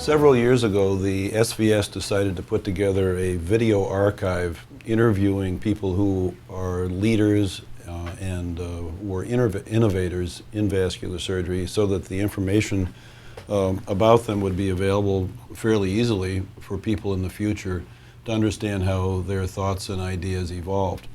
Several years ago, the SVS decided to put together a video archive interviewing people who are leaders and were innovators in vascular surgery so that the information about them would be available fairly easily for people in the future to understand how their thoughts and ideas evolved.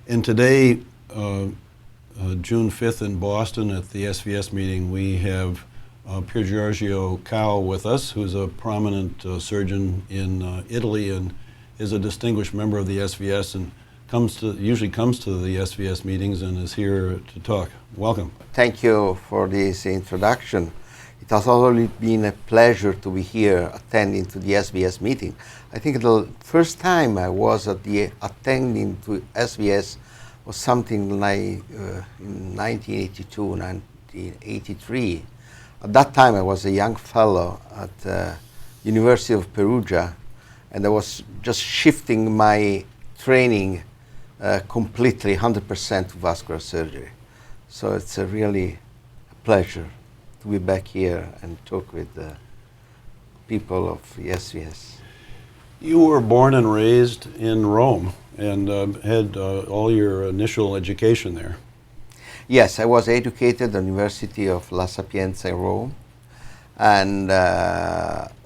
And today, June 5th in Boston at the SVS meeting, we have Piergiorgio Cao with us, who's a prominent surgeon in Italy and is a distinguished member of the SVS and usually comes to the SVS meetings and is here to talk. Welcome. Thank you for this introduction. It has already been a pleasure to be here attending to the SVS meeting. I think the first time I was at the attending to SVS was something like in 1982, 1983. At that time I was a young fellow at the University of Perugia, and I was just shifting my training completely 100% to vascular surgery. So it's a really a pleasure to be back here and talk with the people of the SVS. You were born and raised in Rome and had all your initial education there. Yes, I was educated at the University of La Sapienza in Rome, and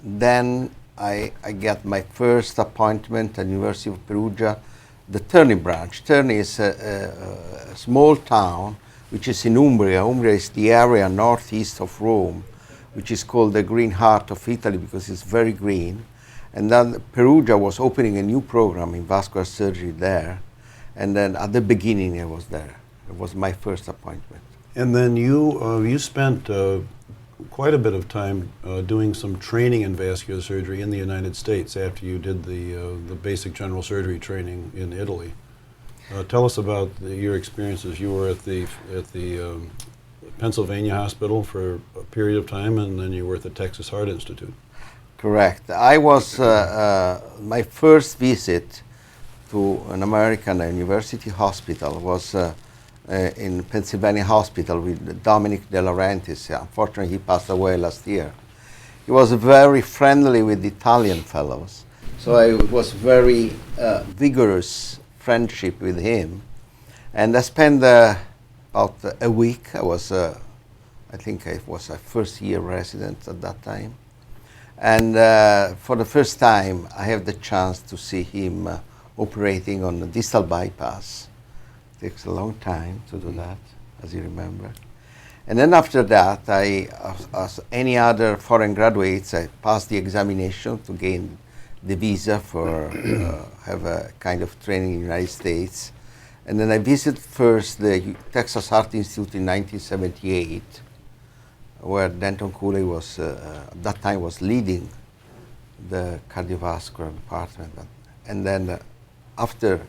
then I got my first appointment at the University of Perugia, the Terni branch. Terni is a small town which is in Umbria. Umbria is the area northeast of Rome, which is called the green heart of Italy because it's very green. And then Perugia was opening a new program in vascular surgery there, and then at the beginning I was there. It was my first appointment. And then you spent quite a bit of time doing some training in vascular surgery in the United States after you did the basic general surgery training in Italy. Tell us about your experiences. You were at the Pennsylvania Hospital for a period of time, and then you were at the Texas Heart Institute. Correct. I was my first visit to an American university hospital was in Pennsylvania Hospital with Dominic De Laurentiis. Unfortunately, he passed away last year. He was very friendly with the Italian fellows, so I was very vigorous friendship with him. And I spent about a week. I was, I think I was a first year resident at that time. And for the first time, I have the chance to see him operating on the distal bypass. It takes a long time to do that, as you remember. And then after that, as any other foreign graduates, I passed the examination to gain the visa for have a kind of training in the United States. And then I visited first the Texas Heart Institute in 1978, where Denton Cooley was, at that time, was leading the cardiovascular department. And then after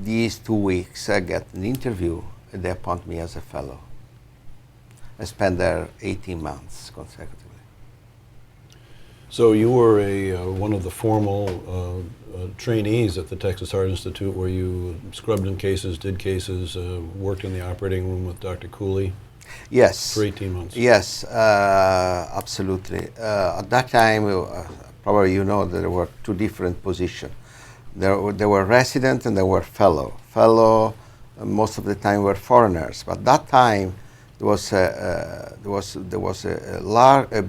these 2 weeks, I got an interview, and they appointed me as a fellow. I spent there 18 months consecutively. So you were one of the formal trainees at the Texas Heart Institute, where you scrubbed in cases, did cases, worked in the operating room with Dr. Cooley. Yes. For 18 months. Yes, absolutely. At that time, probably you know that there were two different positions. There were resident and there were fellow. Fellow, most of the time, were foreigners. But at that time, there was a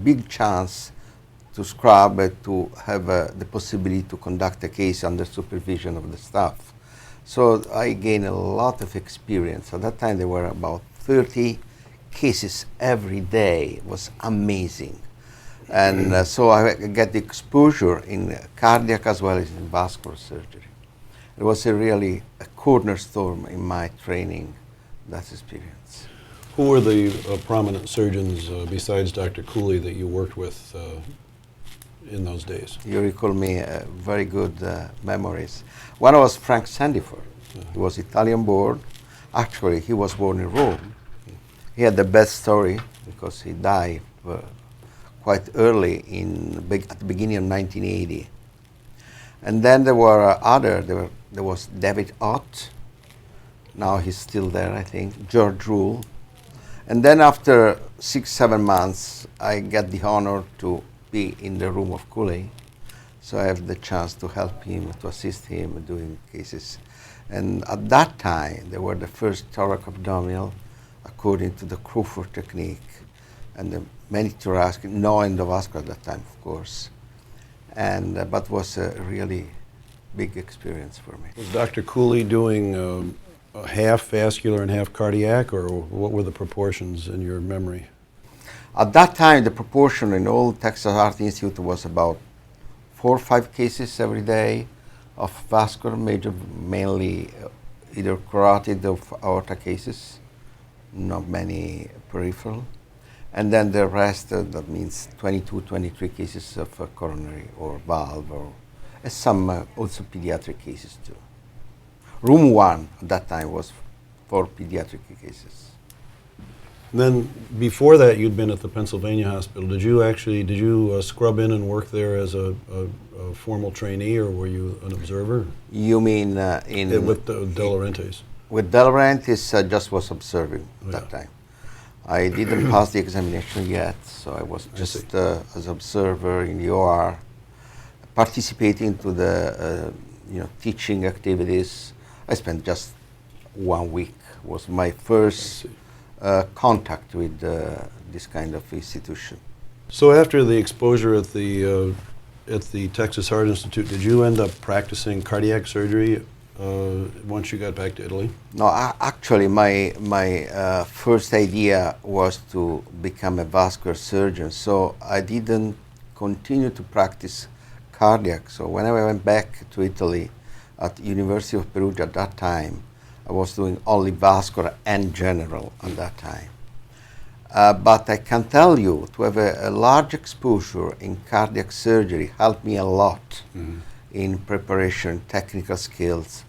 big chance to scrub, to have the possibility to conduct a case under supervision of the staff. So I gained a lot of experience. At that time, there were about 30 cases every day. It was amazing. And so I get the exposure in cardiac as well as in vascular surgery. It was really a cornerstone in my training, that experience. Who were the prominent surgeons besides Dr. Cooley that you worked with in those days? You recall me very good memories. One was Frank Sandiford. He was Italian born. Actually, he was born in Rome. He had the best story because he died quite early at the beginning of 1980. And then there were there was David Ott. Now he's still there, I think. George Rule. And then after 6-7 months, I get the honor to be in the room of cooling. So I have the chance to help him, to assist him doing cases. And at that time, they were the first thoracoabdominal according to the Crawford technique. And the many thoracic, no endovascular at that time, of course. And but was a really big experience for me. Was Dr. Cooley doing half vascular and half cardiac, or what were the proportions in your memory? At that time, the proportion in all Texas Heart Institute was about 4 or 5 cases every day of vascular, major, mainly either carotid or aorta cases, not many peripheral. And then the rest, that means 22, 23 cases of coronary or valve, or some also pediatric cases too. Room 1 at that time was for pediatric cases. Then before that, you'd been at the Pennsylvania hospital. Did you scrub in and work there as a formal trainee, or were you an observer? You mean with the De Laurentiis? With De Laurentiis, I just was observing at that time. I didn't pass the examination yet, so I was just as observer in the OR, participating to the teaching activities. I spent just 1 week. Was my first contact with this kind of institution. So after the exposure at the Texas Heart Institute, did you end up practicing cardiac surgery once you got back to Italy? No, actually, my first idea was to become a vascular surgeon. So I didn't continue to practice cardiac. So when I went back to Italy at University of Perugia at that time, I was doing only vascular and general at that time. But I can tell you, to have a large exposure in cardiac surgery helped me a lot in preparation, technical skills,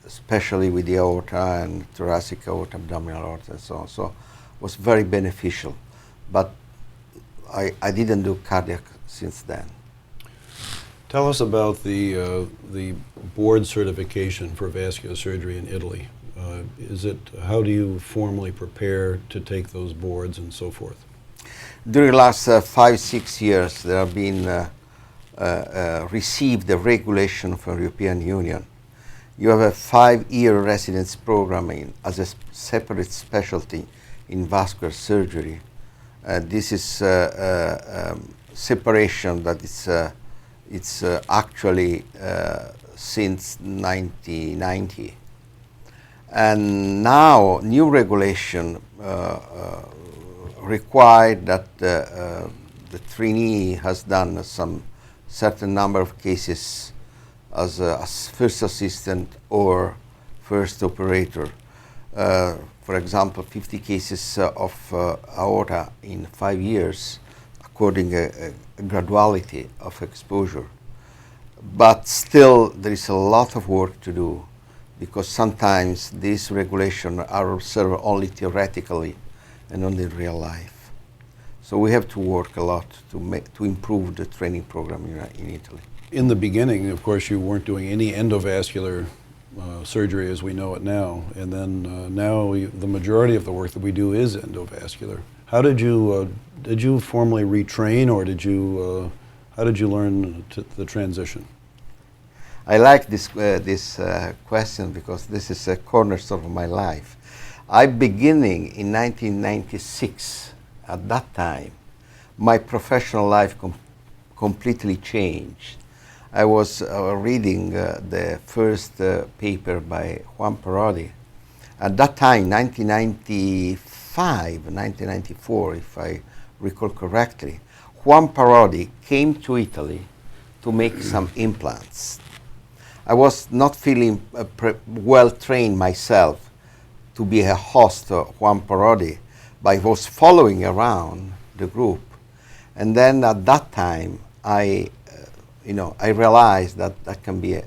especially with the aorta and thoracic aorta, abdominal aorta, and so on. So it was very beneficial. But I didn't do cardiac since then. Tell us about the board certification for vascular surgery in Italy. How do you formally prepare to take those boards and so forth? During the last 5-6 years, there have been received a regulation from the European Union. You have a 5-year residency program as a separate specialty in vascular surgery. This is separation that it's actually since 1990. And now new regulation required that the trainee has done some certain number of cases as first assistant or first operator. For example, 50 cases of aorta in 5 years, according to a graduality of exposure. But still, there is a lot of work to do, because sometimes these regulations are observed only theoretically and not in real life. So we have to work a lot to improve the training program in Italy. In the beginning, of course, you weren't doing any endovascular surgery as we know it now, and then now the majority of the work that we do is endovascular. How did you formally retrain, or how did you learn the transition? I like this question because this is a cornerstone of my life. I beginning in 1996. At that time, my professional life completely changed. I was reading the first paper by Juan Parodi. At that time, 1995, 1994, if I recall correctly, Juan Parodi came to Italy to make some implants. I was not feeling well trained myself to be a host of Juan Parodi, but I was following around the group. And then at that time, I realized that can be a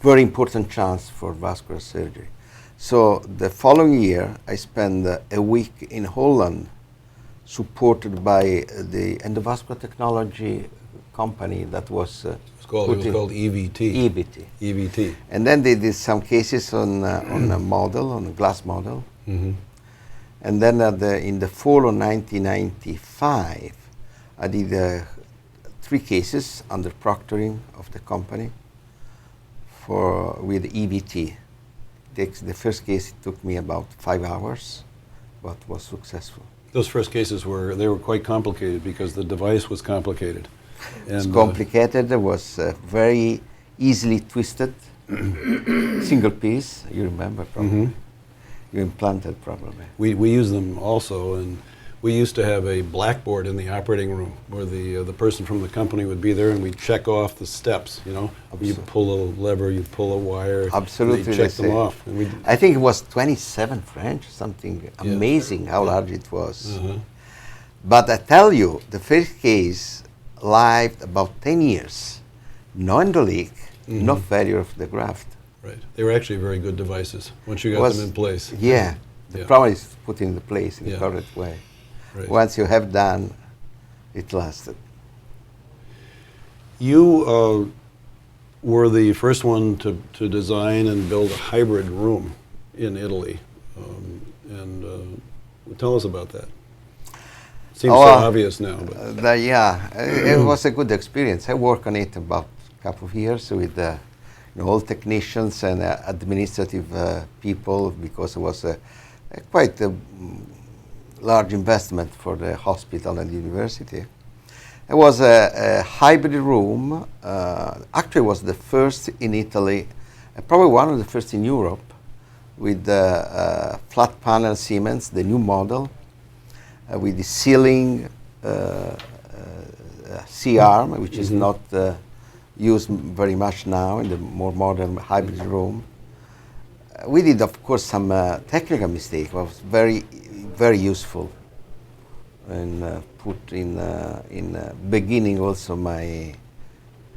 very important chance for vascular surgery. So the following year, I spent a week in Holland, supported by the endovascular technology company that was it was called EVT. EVT. EVT. And then they did some cases on a model, on a glass model. Mm-hmm. And then in the fall of 1995, I did 3 cases under proctoring of the company with EVT. The first case it took me about 5 hours, but was successful. Those first cases were quite complicated because the device was complicated. It's complicated. It was very easily twisted. Single piece. You remember probably. You implanted probably. We use them also, and we used to have a blackboard in the operating room where the person from the company would be there, and we'd check off the steps. You know, you pull a lever, you pull a wire. Absolutely, and check them off. And I think it was 27 French, something amazing how large it was. But I tell you, the first case lived about 10 years, no endoleak, no failure of the graft. Right. They were actually very good devices once you got them in place. Yeah. The problem is putting the place in the correct way. Right. Once you have done, it lasted. You were the first one to design and build a hybrid room in Italy. Tell us about that. Seems so obvious now. But. It was a good experience. I worked on it about a couple of years with all technicians and administrative people, because it was quite a large investment for the hospital and the university. It was a hybrid room. Actually, it was the first in Italy, probably one of the first in Europe, with flat panel Siemens, the new model, with the ceiling C-arm, which is not used very much now in the more modern hybrid room. We did, of course, some technical mistakes. It was very, very useful, and put in beginning also my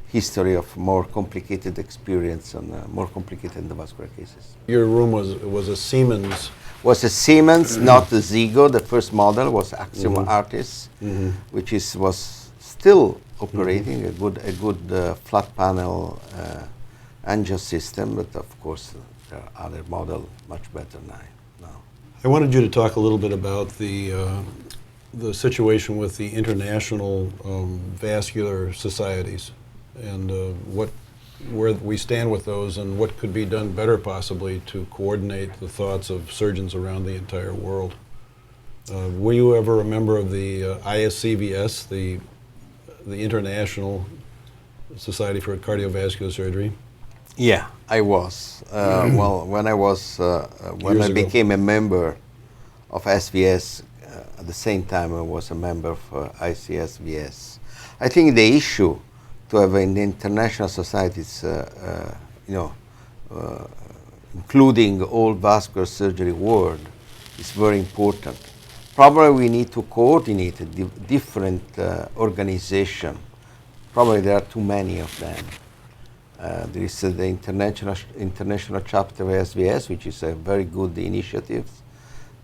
history of more complicated experience on more complicated endovascular cases. Your room was a Siemens. Was a Siemens, not the Zigo. The first model was Axiom Artis, which was still operating a good flat panel angio system, but of course there are other models much better now. I wanted you to talk a little bit about the situation with the international vascular societies and where we stand with those and what could be done better possibly to coordinate the thoughts of surgeons around the entire world. Were you ever a member of the ISCVS, the International Society for Cardiovascular Surgery? Yeah, I was. Well, when I became a member of SVS, at the same time I was a member of ICSVS. I think the issue to have in the international societies, including all vascular surgery world, is very important. Probably we need to coordinate different organizations. Probably there are too many of them. There is the international chapter of SVS, which is a very good initiative.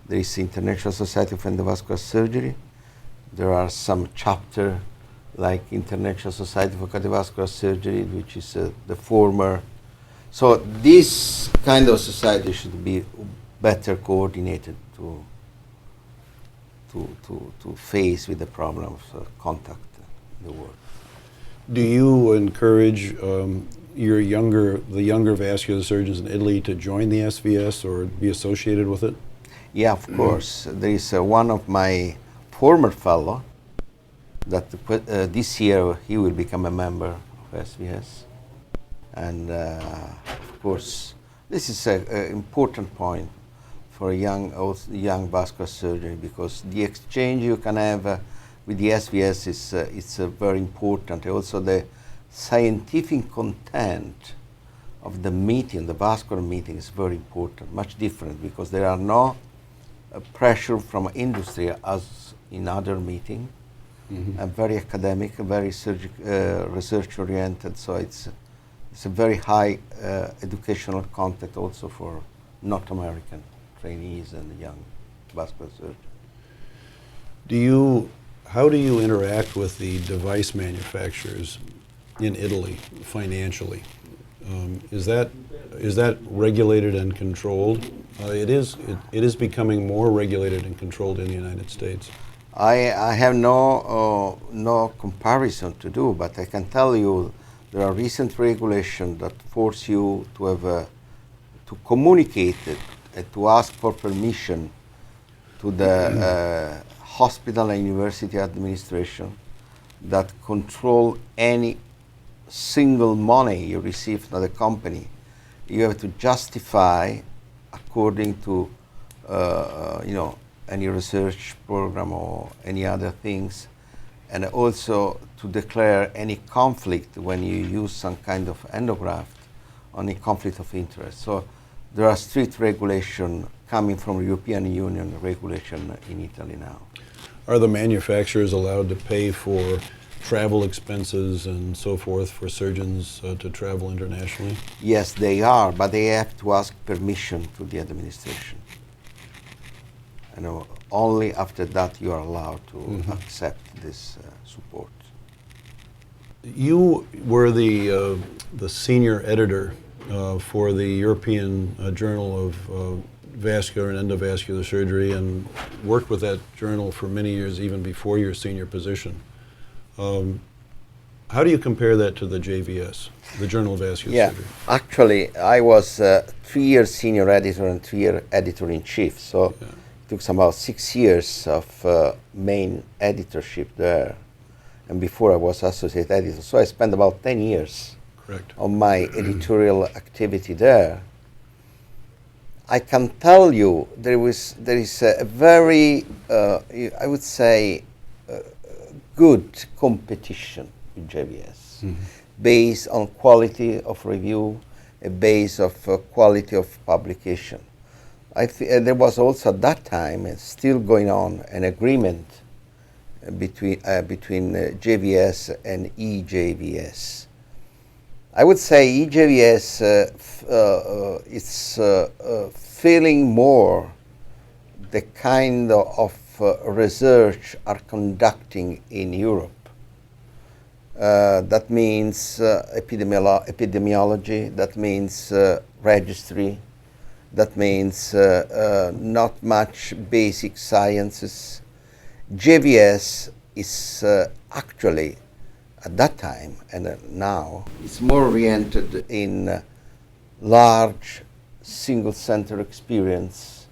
There is the International Society of Endovascular Surgery. There are some chapter like International Society for Cardiovascular Surgery, which is the former. So this kind of society should be better coordinated to face with the problem of contact in the world. Do you encourage the younger vascular surgeons in Italy to join the SVS or be associated with it? Yeah, of course. There is one of my former fellow that this year he will become a member of SVS. And of course, this is an important point for young vascular surgery, because the exchange you can have with the SVS is very important. Also the scientific content of the meeting, the vascular meeting, is very important, much different, because there are no pressure from industry as in other meetings, and very academic, very research oriented, so it's a very high educational content also for North American trainees and young vascular surgeons. How do you interact with the device manufacturers in Italy financially? Is that regulated and controlled? It is becoming more regulated and controlled in the United States. I have no comparison to do, but I can tell you there are recent regulations that force you to have to communicate it and to ask for permission to the hospital and university administration that control any single money you receive from the company. You have to justify according to any research program or any other things, and also to declare any conflict when you use some kind of endograft, any conflict of interest. So there are strict regulation coming from European Union regulation in Italy now. Are the manufacturers allowed to pay for travel expenses and so forth for surgeons to travel internationally? Yes, they are, but they have to ask permission to the administration. Only after that you are allowed to accept this support. You were the senior editor for the European Journal of Vascular and Endovascular Surgery, and worked with that journal for many years, even before your senior position. How do you compare that to the JVS, the Journal of Vascular Surgery? Actually, I was 3 years senior editor and 3 year editor-in-chief, so it took about 6 years of main editorship there. And before I was associate editor, so I spent about 10 years of my editorial activity there. I can tell you there is a very, I would say, good competition with JVS, based on quality of review, based of quality of publication. There was also at that time, and still going on, an agreement between JVS and EJVS. I would say EJVS is feeling more the kind of research are conducting in Europe. That means epidemiology, that means registry, that means not much basic sciences. JVS is actually, at that time and now, it's more oriented in large single center experience,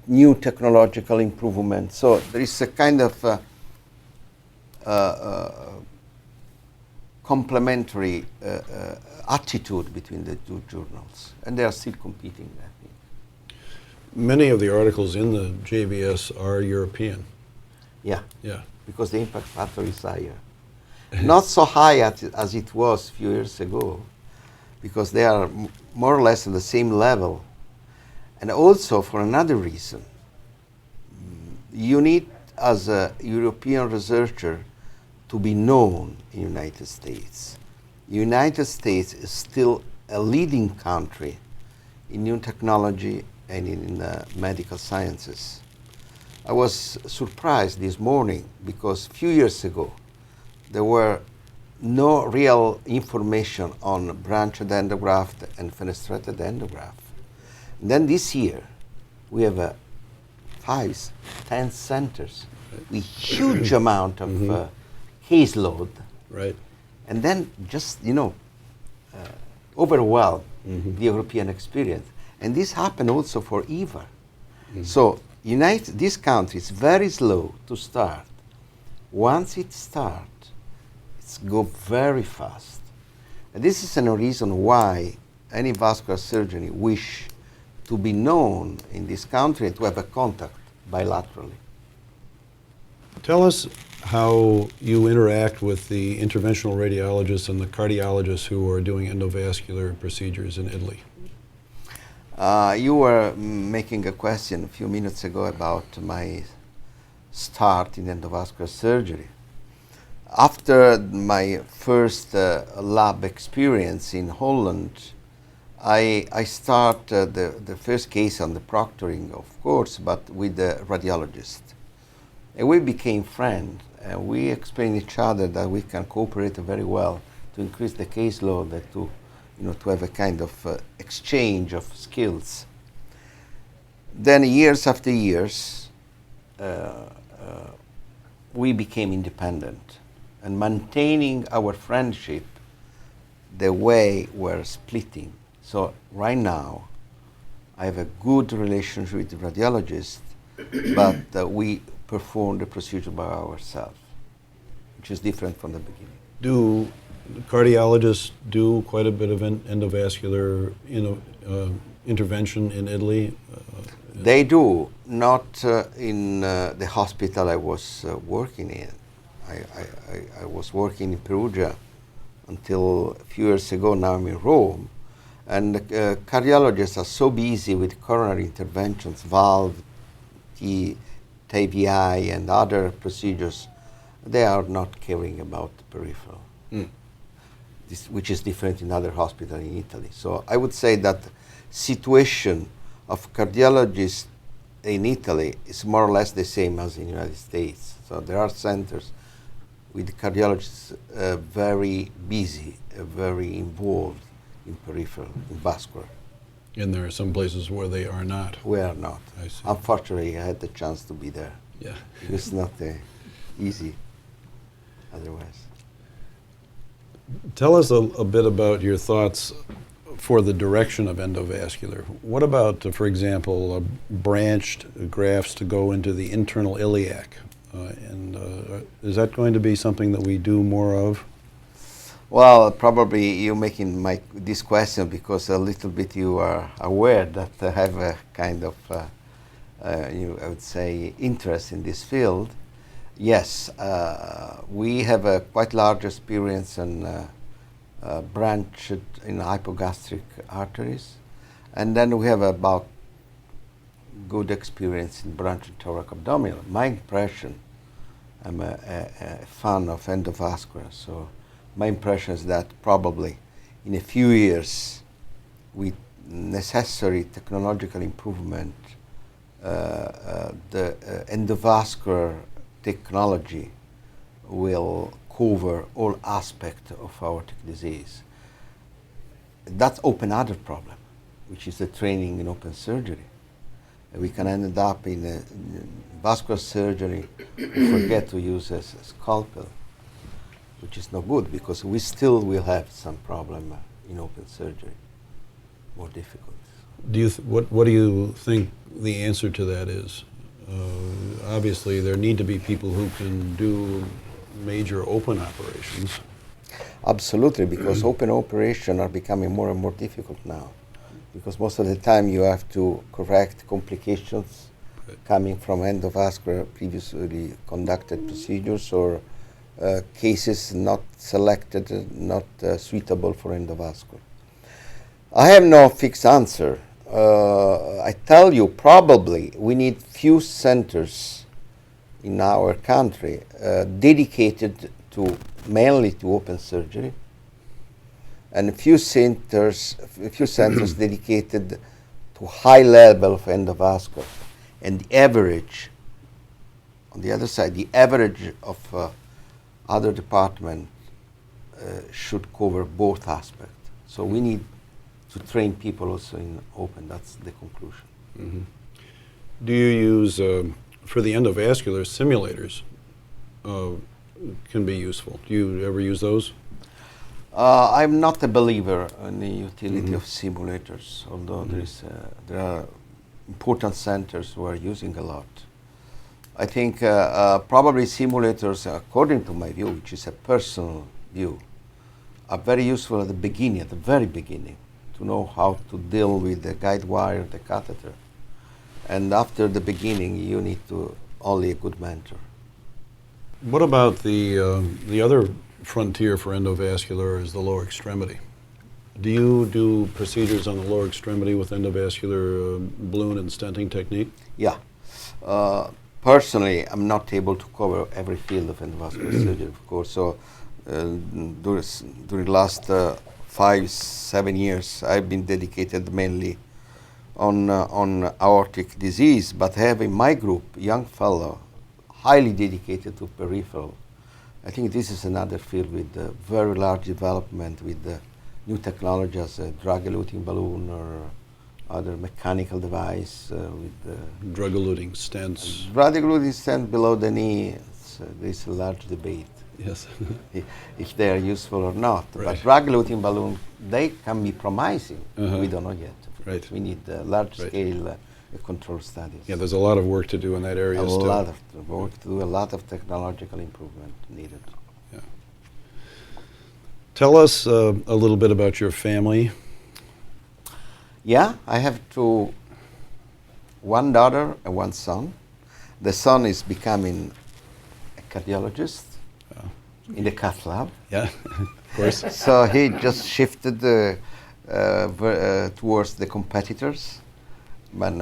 new technological improvement. So there is a kind of complementary attitude between the two journals, and they are still competing, I think. Many of the articles in the JVS are European. Yeah. Yeah. Because the impact factor is higher. Not so high as it was a few years ago, because they are more or less on the same level. And also for another reason, you need, as a European researcher, to be known in the United States. The United States is still a leading country in new technology and in medical sciences. I was surprised this morning because a few years ago there were no real information on branched endograft and fenestrated endograft. And then this year we have 5, 10 centers with huge amount of caseload. Right. And then just, overwhelm the European experience. And this happened also for EVA. So this country is very slow to start. Once it starts, it's go very fast. And this is a reason why any vascular surgeon wish to be known in this country and to have a contact bilaterally. Tell us how you interact with the interventional radiologists and the cardiologists who are doing endovascular procedures in Italy. You were making a question a few minutes ago about my start in endovascular surgery. After my first lab experience in Holland, I started the first case on the proctoring, of course, but with the radiologist. And we became friends, and we explained each other that we can cooperate very well to increase the caseload, and to have a kind of exchange of skills. Then years after years, we became independent, and maintaining our friendship the way we're splitting. So right now, I have a good relationship with the radiologist, but we perform the procedure by ourselves, which is different from the beginning. Do cardiologists do quite a bit of endovascular intervention in Italy? They do, not in the hospital I was working in. I was working in Perugia until a few years ago. Now I'm in Rome. And cardiologists are so busy with coronary interventions, valve, TAVI, and other procedures, they are not caring about peripheral, which is different in other hospitals in Italy. So I would say that situation of cardiologists in Italy is more or less the same as in the United States. So there are centers with cardiologists very busy, very involved in peripheral, in vascular. And there are some places where they are not. We are not. I see. Unfortunately, I had the chance to be there. Yeah. It's not easy otherwise. Tell us a bit about your thoughts for the direction of endovascular. What about, for example, branched grafts to go into the internal iliac? Is that going to be something that we do more of? Well, probably you're making this question because a little bit you are aware that I have a kind of, I would say, interest in this field. Yes, we have a quite large experience in branched in hypogastric arteries, and then we have about good experience in branched thoracoabdominal. My impression, I'm a fan of endovascular, so my impression is that probably in a few years, with necessary technological improvement, the endovascular technology will cover all aspects of aortic disease. That's open other problem, which is the training in open surgery. We can end up in vascular surgery and forget to use a scalpel, which is no good because we still will have some problem in open surgery, more difficult. What do you think the answer to that is? Obviously, there need to be people who can do major open operations. Absolutely, because open operations are becoming more and more difficult now. Because most of the time you have to correct complications coming from endovascular previously conducted procedures or cases not selected, not suitable for endovascular. I have no fixed answer. I tell you, probably we need few centers in our country dedicated to mainly to open surgery, and a few centers dedicated to high level of endovascular. And the average, on the other side, the average of other departments should cover both aspects. So we need to train people also in open. That's the conclusion. Mm-hmm. Do you use, for the endovascular, simulators can be useful? Do you ever use those? I'm not a believer in the utility of simulators, although there are important centers who are using a lot. I think probably simulators, according to my view, which is a personal view, are very useful at the beginning, at the very beginning, to know how to deal with the guide wire, the catheter. And after the beginning, you need only a good mentor. What about the other frontier for endovascular is the lower extremity? Do you do procedures on the lower extremity with endovascular balloon and stenting technique? Yeah. Personally, I'm not able to cover every field of endovascular surgery, of course. So during the last 5-7 years, I've been dedicated mainly on aortic disease, but I have in my group young fellow highly dedicated to peripheral, I think this is another field with very large development with new technologies, a drug-eluting balloon or other mechanical device with Drug-eluting stents. drug-eluting stent below the knee. There's a large debate Yes. if they are useful or not. Right. But drug-eluting balloon, they can be promising. We don't know yet. Right. We need large-scale control studies. Yeah, there's a lot of work to do in that area A still. lot of work to do, a lot of technological improvement needed. Yeah. Tell us a little bit about your family. Yeah, I have one daughter and one son. The son is becoming a cardiologist in the cath lab. Yeah, of course. So he just shifted towards the competitors, but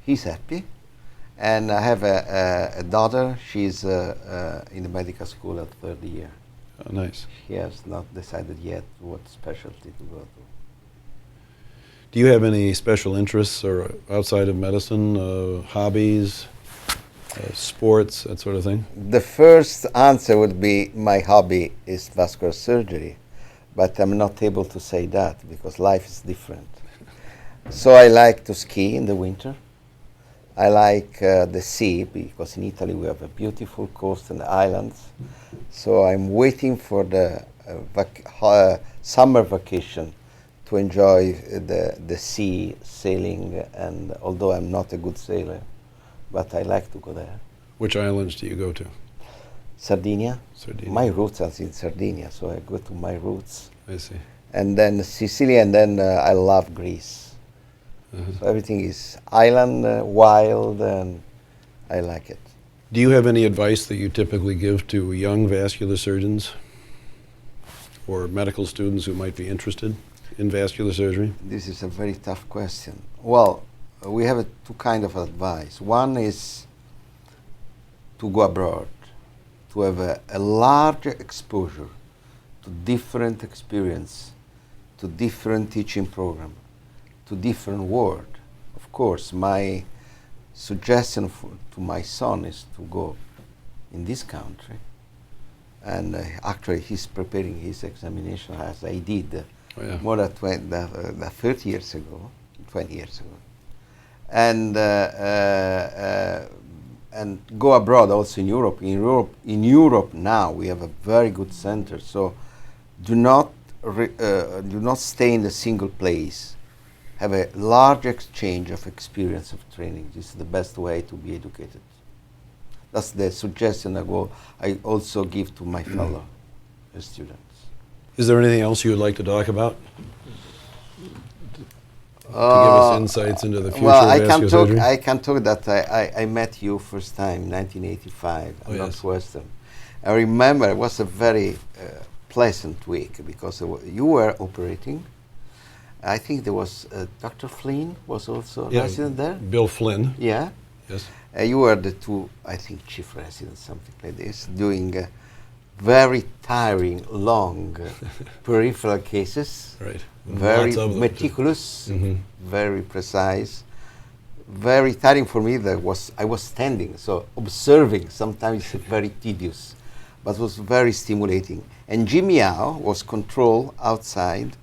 he's happy. And I have a daughter. She's in the medical school at third year. Oh, nice. She has not decided yet what specialty to go to. Do you have any special interests or outside of medicine, hobbies, sports, that sort of thing? The first answer would be my hobby is vascular surgery, but I'm not able to say that because life is different. So I like to ski in the winter. I like the sea because in Italy we have a beautiful coast and islands. So I'm waiting for the summer vacation to enjoy the sea, sailing, and although I'm not a good sailor, but I like to go there. Which islands do you go to? Sardinia. Sardinia. My roots are in Sardinia, so I go to my roots. I see. And then Sicily, and then I love Greece. So everything is island, wild, and I like it. Do you have any advice that you typically give to young vascular surgeons or medical students who might be interested in vascular surgery? This is a very tough question. Well, we have two kinds of advice. One is to go abroad, to have a large exposure to different experience, to different teaching program, to different world. Of course, my suggestion to my son is to go in this country, and actually he's preparing his examination as I did more than 30 years ago, 20 years ago, and go abroad also in Europe. In Europe now we have a very good center. So do not stay in a single place. Have a large exchange of experience of training. This is the best way to be educated. That's the suggestion I also give to my fellow students. Is there anything else you would like to talk about? To give us insights into the future of vascular surgery? I can talk that I met you first time in 1985 at Northwestern. I remember it was a very pleasant week because you were operating. I think there was Dr. Flynn was also resident there. Bill Flynn. Yeah. Yes. You were the two, I think, chief residents, something like this, doing very tiring, long peripheral cases. Right. Very meticulous, very precise, very tiring for me. I was standing, so observing. Sometimes very tedious, but was very stimulating. And Jimmy Yao was controlled outside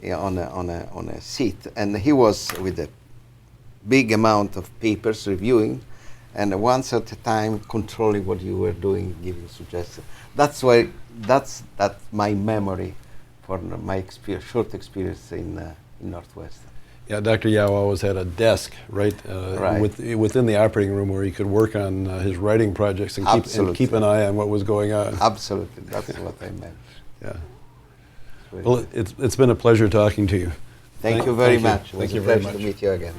on a seat, and he was with a big amount of papers reviewing, and once at a time controlling what you were doing, giving suggestions. That's my memory for my short experience in Northwestern. Yeah, Dr. Yao always had a desk within the operating room where he could work on his writing projects and keep an eye on what was going on. Absolutely, that's what I meant. Yeah. Well, it's been a pleasure talking to you. Thank you very much. Thank you very much. It was a pleasure to meet you again.